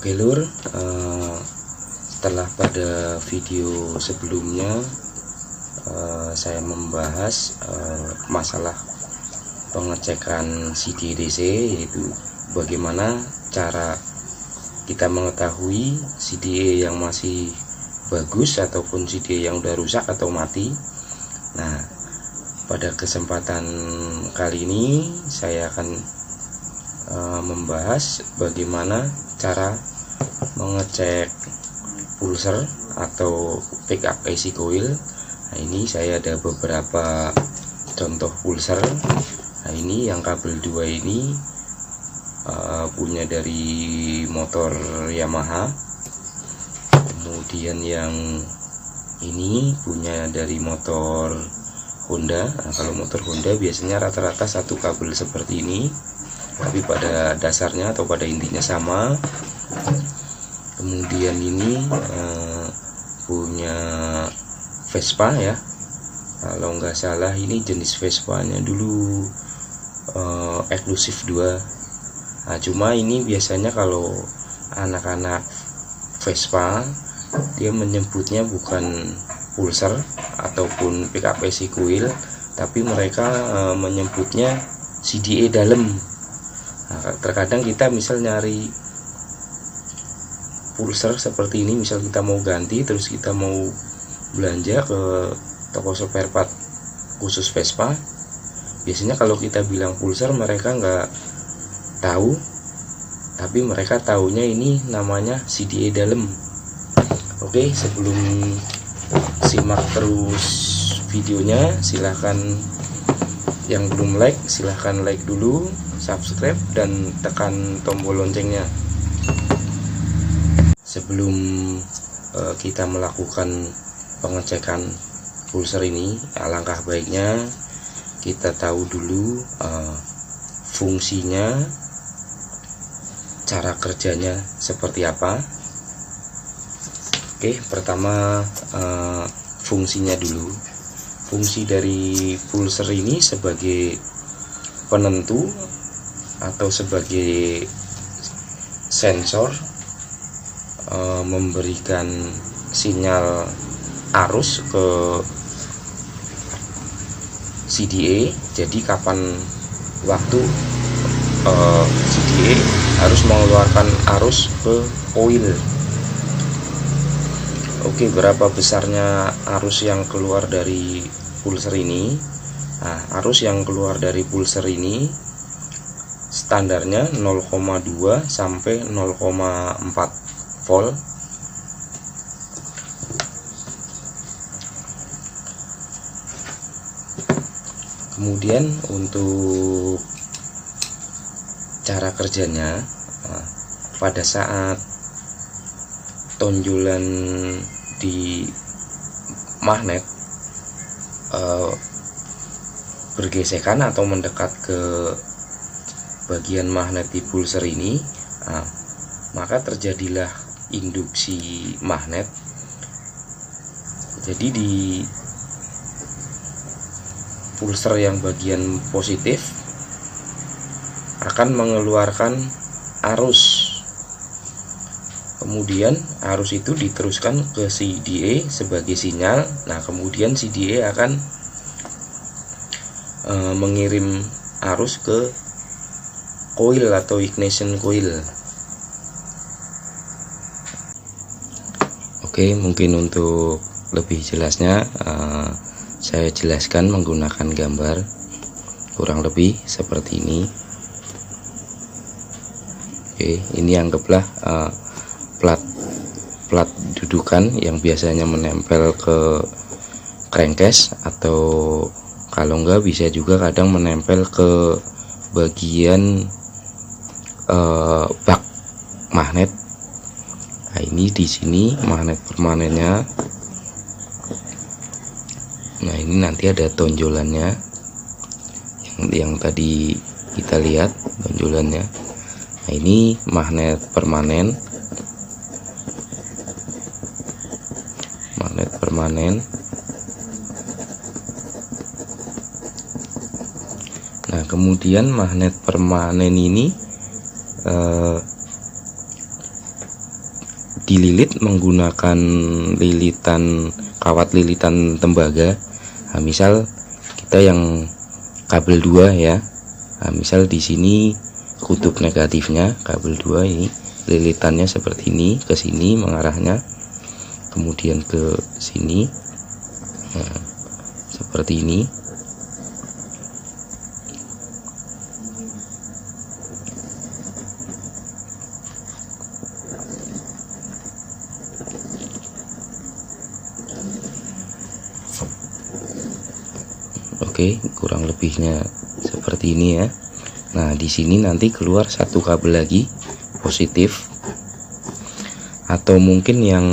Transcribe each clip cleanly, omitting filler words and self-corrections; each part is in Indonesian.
Oke lur, setelah pada video sebelumnya saya membahas masalah pengecekan CDA DC, yaitu bagaimana cara kita mengetahui CDA yang masih bagus ataupun CDA yang udah rusak atau mati. Nah, pada kesempatan kali ini saya akan membahas bagaimana cara mengecek pulser atau pickup IC coil. Nah, ini saya ada beberapa contoh pulser. Nah, ini yang kabel 2 ini punya dari motor Yamaha. Kemudian yang ini punya dari motor Honda. Nah, kalau motor Honda biasanya rata-rata satu kabel seperti ini, tapi pada dasarnya atau pada intinya sama. Kemudian ini punya Vespa ya, kalau nggak salah ini jenis Vespa-nya dulu eksklusif 2. Nah, cuma ini biasanya kalau anak-anak Vespa dia menyebutnya bukan pulser ataupun pickup IC coil, tapi mereka menyebutnya CDA dalam. Nah, terkadang kita misal nyari pulser seperti ini, misal kita mau ganti terus kita mau belanja ke toko spare part khusus Vespa, biasanya kalau kita bilang pulser mereka nggak tahu, tapi mereka taunya ini namanya CDA dalam. Oke, sebelum simak terus videonya, silahkan yang belum like silahkan like dulu, subscribe dan tekan tombol loncengnya. Sebelum kita melakukan pengecekan pulser ini, alangkah baiknya kita tahu dulu fungsinya, cara kerjanya seperti apa. Oke, pertama fungsinya dulu. Fungsi dari pulser ini sebagai penentu atau sebagai sensor, memberikan sinyal arus ke CDA. Jadi kapan waktu CDA harus mengeluarkan arus ke coil. Oke, berapa besarnya arus yang keluar dari pulser ini? Nah, arus yang keluar dari pulser ini standarnya 0,2 sampai 0,4 volt. Kemudian untuk cara kerjanya, pada saat tonjolan di magnet bergesekan atau mendekat ke bagian magnet di pulser ini, maka terjadilah induksi magnet. Jadi di pulser yang bagian positif akan mengeluarkan arus. Kemudian arus itu diteruskan ke CDA sebagai sinyal. Nah, kemudian CDA akan mengirim arus ke coil atau ignition coil. Oke, mungkin untuk lebih jelasnya saya jelaskan menggunakan gambar, kurang lebih seperti ini. Oke, ini anggaplah plat dudukan yang biasanya menempel ke crankcase, atau kalau enggak bisa juga kadang menempel ke bagian bak magnet. Nah, ini di sini magnet permanennya. Nah, ini nanti ada tonjolannya yang tadi kita lihat tonjolannya. Nah, ini magnet permanen. Nah, kemudian magnet permanen ini dililit menggunakan kawat lilitan tembaga. Nah, misal kita yang kabel 2 ya. Nah, misal di sini kutub negatifnya kabel 2 ini lilitannya seperti ini, ke sini mengarahnya, kemudian ke sini. Nah, seperti ini. Oke, kurang lebihnya seperti ini ya. Nah, di sini nanti keluar satu kabel lagi positif, atau mungkin yang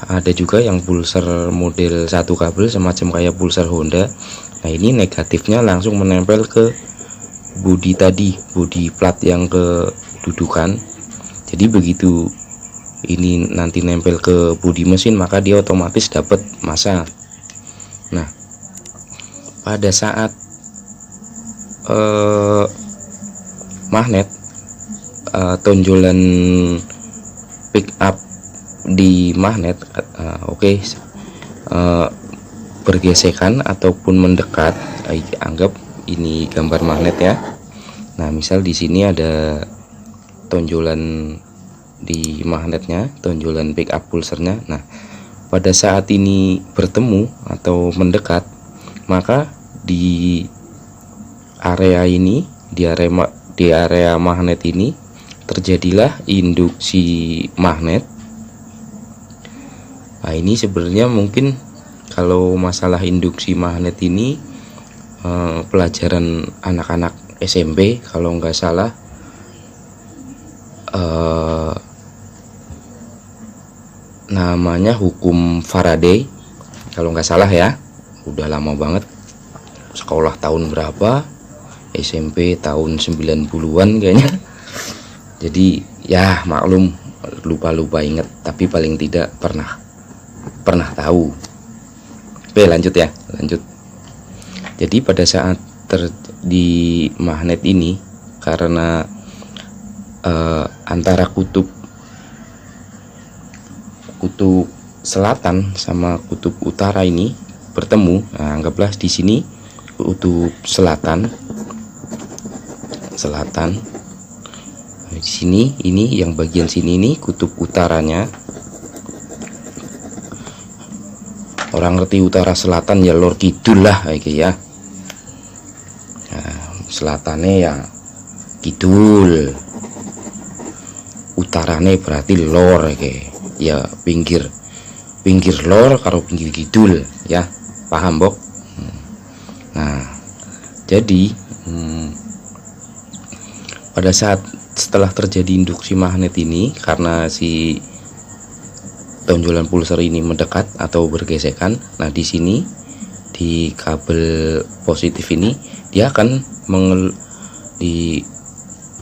ada juga yang pulser model satu kabel semacam kayak pulser Honda. Nah, ini negatifnya langsung menempel ke bodi tadi, bodi plat yang kedudukan. Jadi begitu ini nanti nempel ke bodi mesin, maka dia otomatis dapat massa. Nah, pada saat magnet tonjolan pick up di magnet bergesekan ataupun mendekat, anggap ini gambar magnet ya. Nah, misal di sini ada tonjolan di magnetnya, tonjolan pick up pulsernya. Nah, pada saat ini bertemu atau mendekat, maka di area ini, di area magnet ini terjadilah induksi magnet. Nah, ini sebenarnya mungkin kalau masalah induksi magnet ini pelajaran anak-anak SMP kalau nggak salah, namanya hukum Faraday kalau nggak salah ya. Udah lama banget, sekolah tahun berapa, SMP tahun 90-an kayaknya. Jadi ya maklum, lupa-lupa inget, tapi paling tidak pernah tahu. Oke, lanjut ya, lanjut. Jadi pada saat di magnet ini, karena antara kutub selatan sama kutub utara ini bertemu. Nah, anggaplah di sini kutub selatan. Nah, di sini ini yang bagian sini ini kutub utaranya. Orang ngerti utara selatan ya lor kidul lah kayak ya. Nah, selatannya ya kidul, utarane berarti lor kayak ya, pinggir lor karo pinggir kidul ya, paham Bok? Nah, jadi pada saat setelah terjadi induksi magnet ini, karena si tonjolan pulser ini mendekat atau bergesekan, nah di sini di kabel positif ini dia akan di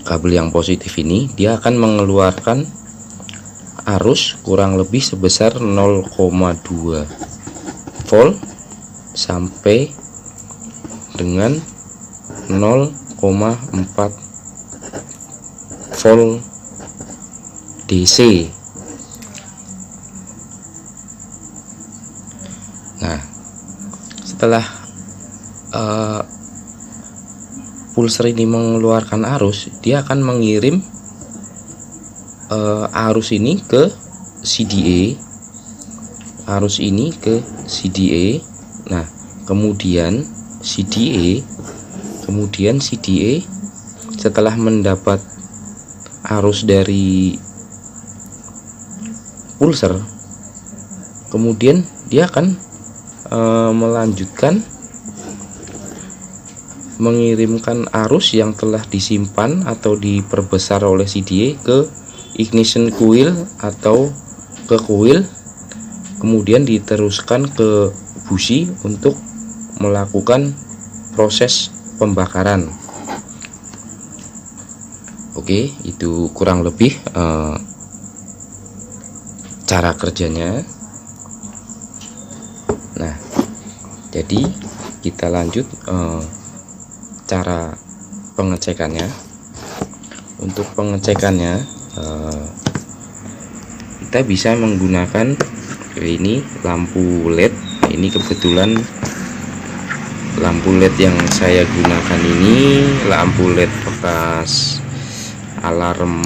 kabel yang positif ini dia akan mengeluarkan arus kurang lebih sebesar 0,2 volt sampai dengan 0,4 volt DC. Nah, setelah pulser ini mengeluarkan arus, dia akan mengirim arus ini ke CDA, arus ini ke CDA. Nah, kemudian CDA setelah mendapat arus dari pulser, kemudian dia akan melanjutkan mengirimkan arus yang telah disimpan atau diperbesar oleh CDA ke ignition coil atau ke coil, kemudian diteruskan ke busi untuk melakukan proses pembakaran. Oke, itu kurang lebih cara kerjanya. Nah, jadi kita lanjut cara pengecekannya. Untuk pengecekannya kita bisa menggunakan ini lampu LED. Ini kebetulan lampu LED yang saya gunakan ini lampu LED bekas alarm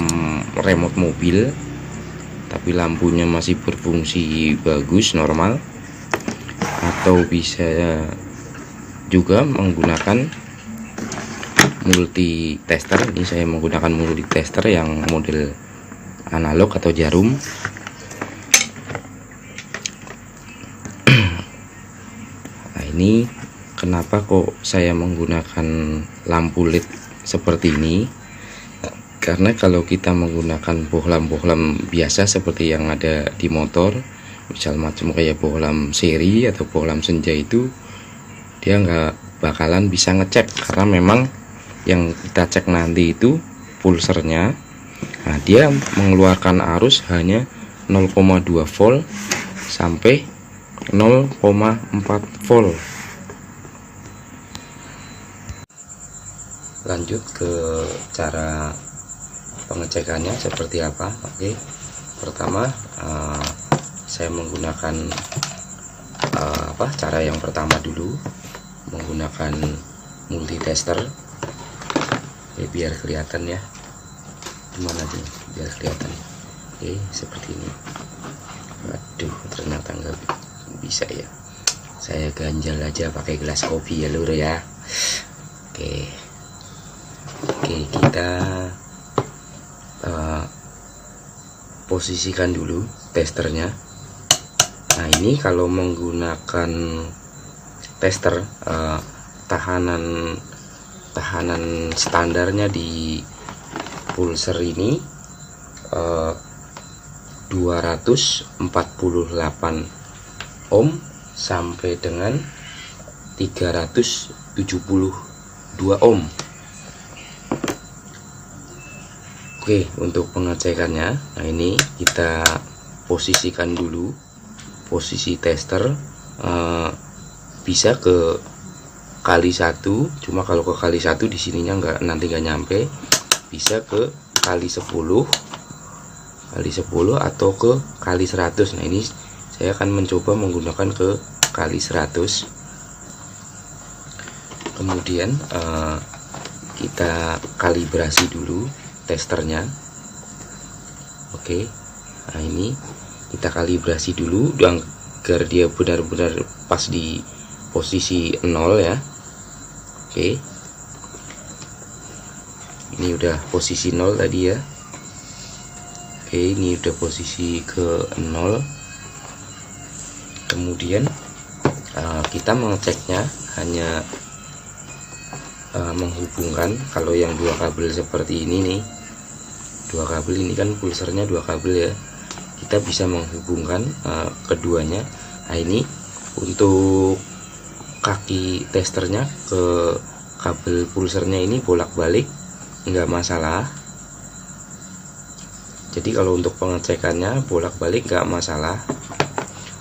remote mobil, tapi lampunya masih berfungsi bagus, normal. Atau bisa juga menggunakan multi tester. Ini saya menggunakan multi tester yang model analog atau jarum. Nah, ini kenapa kok saya menggunakan lampu LED seperti ini? Karena kalau kita menggunakan bohlam-bohlam biasa seperti yang ada di motor, misal macam kayak bohlam seri atau bohlam senja, itu dia nggak bakalan bisa ngecek, karena memang yang kita cek nanti itu pulsernya. Nah, dia mengeluarkan arus hanya 0,2 volt sampai 0,4 volt. Lanjut ke cara pengecekannya seperti apa. Oke, pertama saya menggunakan cara yang pertama dulu, menggunakan multi tester. Biar kelihatan ya, gimana nih biar kelihatan. Oke, seperti ini. Waduh, ternyata nggak bisa ya, saya ganjal aja pakai gelas kopi ya lur ya. Oke, kita posisikan dulu testernya. Nah, ini kalau menggunakan tester tahanan standarnya di pulser ini 248 ohm sampai dengan 372 ohm. Oke, untuk pengecekannya, nah ini kita posisikan dulu posisi tester. Bisa ke kali 1, cuma kalau ke kali 1 di sininya nanti nggak nyampe. Bisa ke kali 10 atau ke kali 100. Nah, ini saya akan mencoba menggunakan ke kali 100. Kemudian kita kalibrasi dulu testernya. Oke, nah ini kita kalibrasi dulu agar dia benar-benar pas di posisi 0 ya. Oke, ini udah posisi 0 tadi ya. Oke, ini udah posisi ke 0. Kemudian kita mengeceknya hanya menghubungkan, kalau yang dua kabel seperti ini nih, dua kabel ini kan pulsernya dua kabel ya, kita bisa menghubungkan keduanya. Nah, ini untuk kaki testernya ke kabel pulsernya ini bolak-balik nggak masalah. Jadi kalau untuk pengecekannya bolak-balik nggak masalah,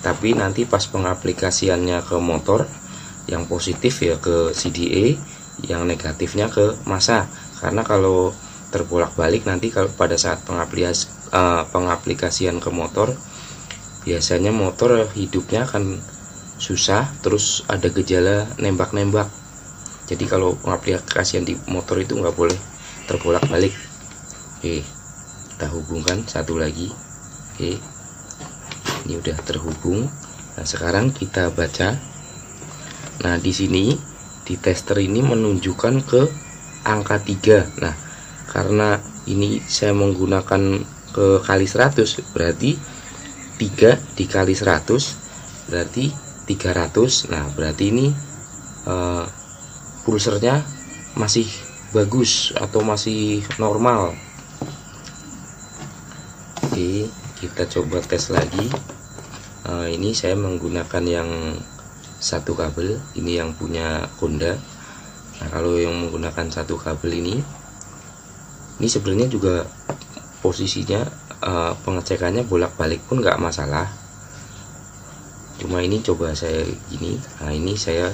tapi nanti pas pengaplikasiannya ke motor, yang positif ya ke CDA, yang negatifnya ke massa. Karena kalau terbolak-balik nanti kalau pada saat pengaplikasian ke motor, biasanya motor hidupnya akan susah, terus ada gejala nembak-nembak. Jadi kalau pengaplikasian di motor itu nggak boleh terbolak-balik. Oke, kita hubungkan satu lagi. Oke, ini udah terhubung. Nah, sekarang kita baca. Nah, di sini di tester ini menunjukkan ke angka 3. Nah, karena ini saya menggunakan ke kali 100, berarti 3 dikali 100 berarti 300. Nah, berarti ini pulsernya masih bagus atau masih normal. Oke, kita coba tes lagi. Ini saya menggunakan yang satu kabel, ini yang punya Honda. Nah, kalau yang menggunakan satu kabel ini sebenarnya juga posisinya pengecekannya bolak-balik pun nggak masalah. Cuma ini coba saya gini. Nah, ini saya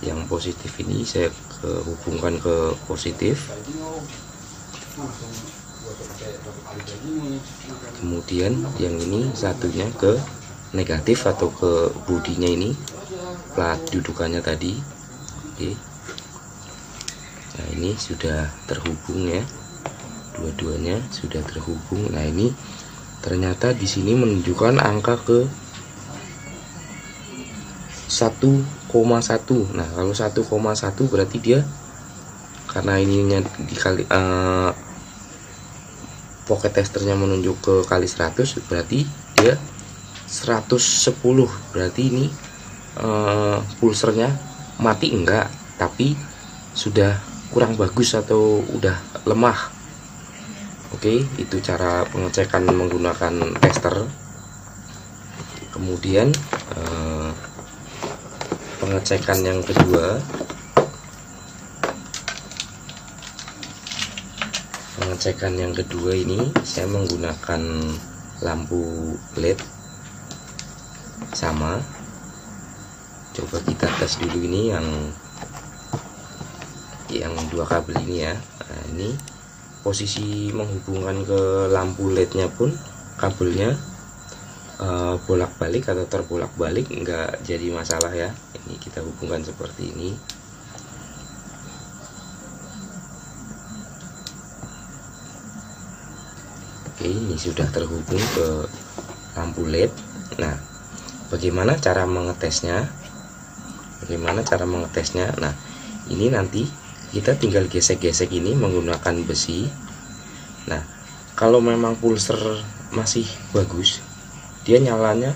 yang positif ini saya hubungkan ke positif. Kemudian yang ini satunya ke negatif atau ke bodinya ini, plat dudukannya tadi. Oke. Nah ini sudah terhubung ya, dua-duanya sudah terhubung. Nah ini ternyata di sini menunjukkan angka ke 1,1. Nah kalau 1,1 berarti dia, karena ininya dikali pocket testernya menunjuk ke kali 100, berarti dia 110. Berarti ini pulsernya mati enggak, tapi sudah kurang bagus atau udah lemah. Oke, itu cara pengecekan menggunakan tester. Kemudian pengecekan yang kedua, ini saya menggunakan lampu LED sama. Coba kita tes dulu ini yang dua kabel ini ya. Nah, ini posisi menghubungkan ke lampu LED-nya pun kabelnya bolak-balik atau terbolak-balik enggak jadi masalah ya. Ini kita hubungkan seperti ini. Oke, ini sudah terhubung ke lampu LED. Nah, bagaimana cara mengetesnya? Nah, ini nanti kita tinggal gesek-gesek ini menggunakan besi. Nah, kalau memang pulser masih bagus, dia nyalanya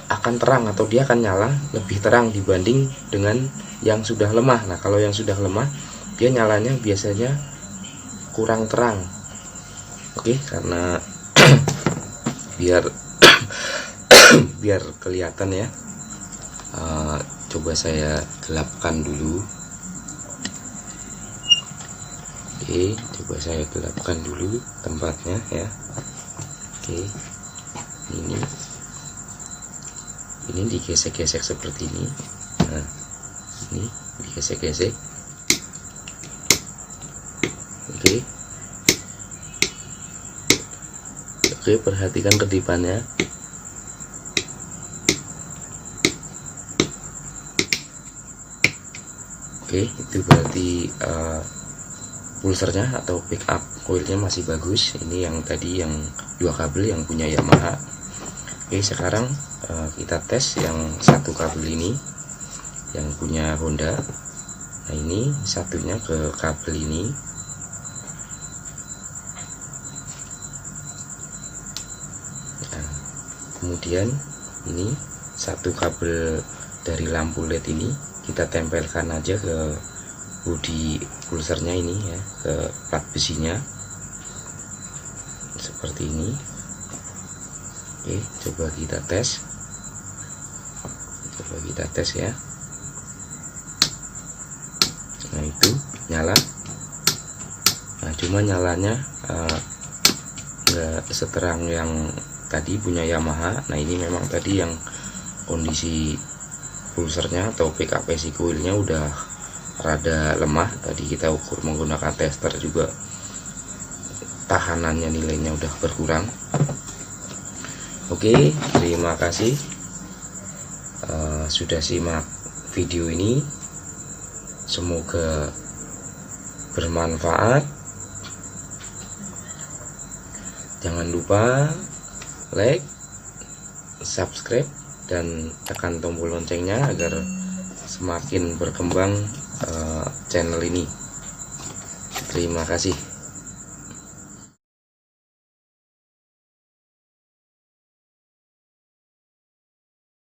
akan terang, atau dia akan nyala lebih terang dibanding dengan yang sudah lemah. Nah, kalau yang sudah lemah, dia nyalanya biasanya kurang terang. Oke, karena biar kelihatan ya. Coba saya gelapkan dulu. Oke, coba saya gelapkan dulu tempatnya ya. Oke, ini digesek-gesek seperti ini. Nah, ini digesek-gesek. Oke, perhatikan kedipannya. Oke, itu berarti pulsernya atau pick up coilnya masih bagus. Ini yang tadi yang dua kabel yang punya Yamaha. Oke, sekarang kita tes yang satu kabel ini yang punya Honda. Nah, ini satunya ke kabel ini. Nah, kemudian ini satu kabel dari lampu LED ini kita tempelkan aja ke bodi pulsernya ini ya, ke plat besinya seperti ini. Oke, coba kita tes ya. Nah, itu nyala. Nah, cuma nyalanya nggak seterang yang tadi punya Yamaha. Nah, ini memang tadi yang kondisi pulsernya atau PKPC coilnya udah rada lemah. Tadi kita ukur menggunakan tester juga, tahanannya nilainya udah berkurang. Oke, terima kasih sudah simak video ini. Semoga bermanfaat. Jangan lupa like, subscribe, dan tekan tombol loncengnya agar semakin berkembang channel ini. Terima kasih.